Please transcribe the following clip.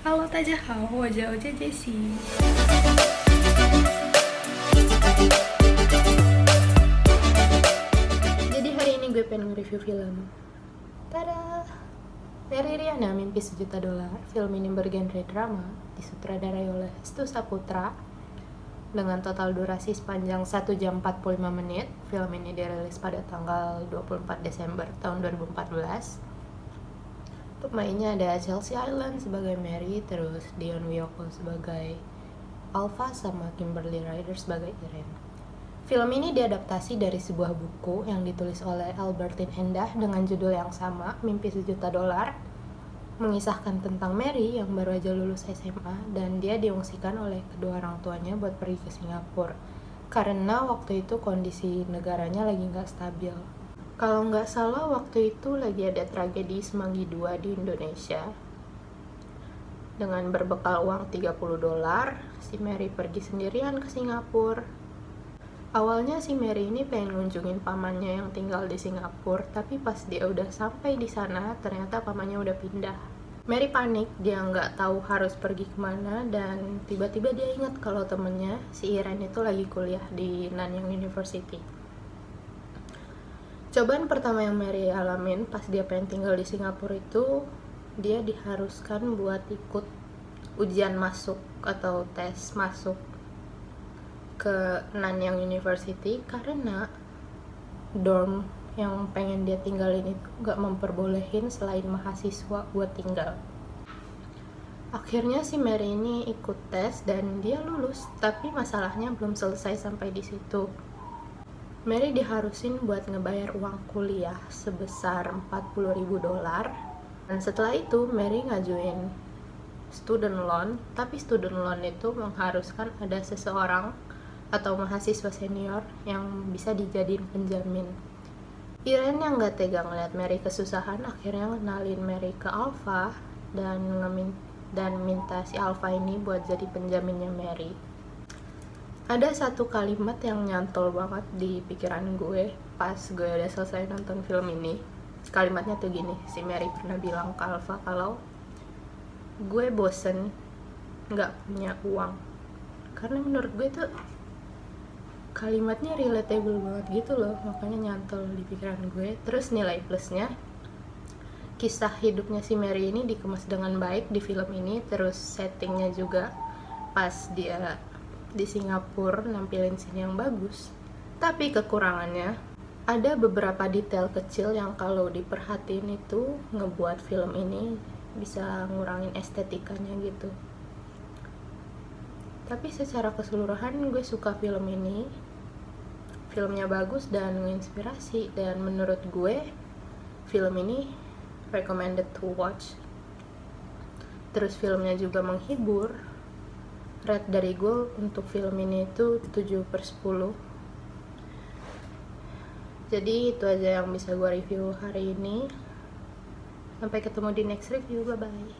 Halo, 大家好，我叫 Jessie。Jadi hari ini gue pengen nge-review film. Tada! Mary Riana Mimpi Sejuta Dolar. Film ini bergenre drama, disutradarai oleh Stu Saputra dengan total durasi sepanjang 1 jam 45 menit. Film ini dirilis pada tanggal 24 Desember tahun 2014. Pemainnya ada Chelsea Island sebagai Mary, terus Dion Wiyoko sebagai Alpha, sama Kimberly Ryder sebagai Irene. Film ini diadaptasi dari sebuah buku yang ditulis oleh Albertine Endah dengan judul yang sama, Mimpi Sejuta Dolar, mengisahkan tentang Mary yang baru aja lulus SMA dan dia diungsikan oleh kedua orang tuanya buat pergi ke Singapura karena waktu itu kondisi negaranya lagi nggak stabil. Kalau nggak salah waktu itu lagi ada tragedi Semanggi II di Indonesia. Dengan berbekal uang $30, si Mary pergi sendirian ke Singapura. Awalnya si Mary ini pengen ngunjungin pamannya yang tinggal di Singapura, tapi pas dia udah sampai di sana, ternyata pamannya udah pindah. Mary panik, dia nggak tahu harus pergi kemana, dan tiba-tiba dia ingat kalau temennya, si Irene itu lagi kuliah di Nanyang University. Cobaan pertama yang Mary alamin pas dia pengen tinggal di Singapura itu, dia diharuskan buat ikut ujian masuk atau tes masuk ke Nanyang University karena dorm yang pengen dia tinggalin itu gak memperbolehin selain mahasiswa buat tinggal. Akhirnya si Mary ini ikut tes dan dia lulus, tapi masalahnya belum selesai sampai di situ. Mary diharusin buat ngebayar uang kuliah sebesar $40.000, dan setelah itu Mary ngajuin student loan, tapi student loan itu mengharuskan ada seseorang atau mahasiswa senior yang bisa dijadiin penjamin. Irene yang gak tega ngeliat Mary kesusahan akhirnya ngenalin Mary ke Alpha dan minta si Alpha ini buat jadi penjaminnya Mary. Ada satu kalimat yang nyantol banget di pikiran gue pas gue udah selesai nonton film ini. Kalimatnya tuh gini, si Mary pernah bilang ke Alpha kalau gue bosen gak punya uang. Karena menurut gue tuh kalimatnya relatable banget gitu loh, makanya nyantol di pikiran gue. Terus nilai plusnya, kisah hidupnya si Mary ini dikemas dengan baik di film ini. Terus settingnya juga pas dia di Singapura nampilin scene yang bagus. Tapi kekurangannya, ada beberapa detail kecil yang kalau diperhatiin itu ngebuat film ini bisa ngurangin estetikanya gitu. Tapi secara keseluruhan gue suka film ini. Filmnya bagus dan menginspirasi, dan menurut gue film ini recommended to watch. Terus filmnya juga menghibur. Rate dari gue untuk film ini itu 7/10. Jadi itu aja yang bisa gue review hari ini. Sampai ketemu di next review, bye bye.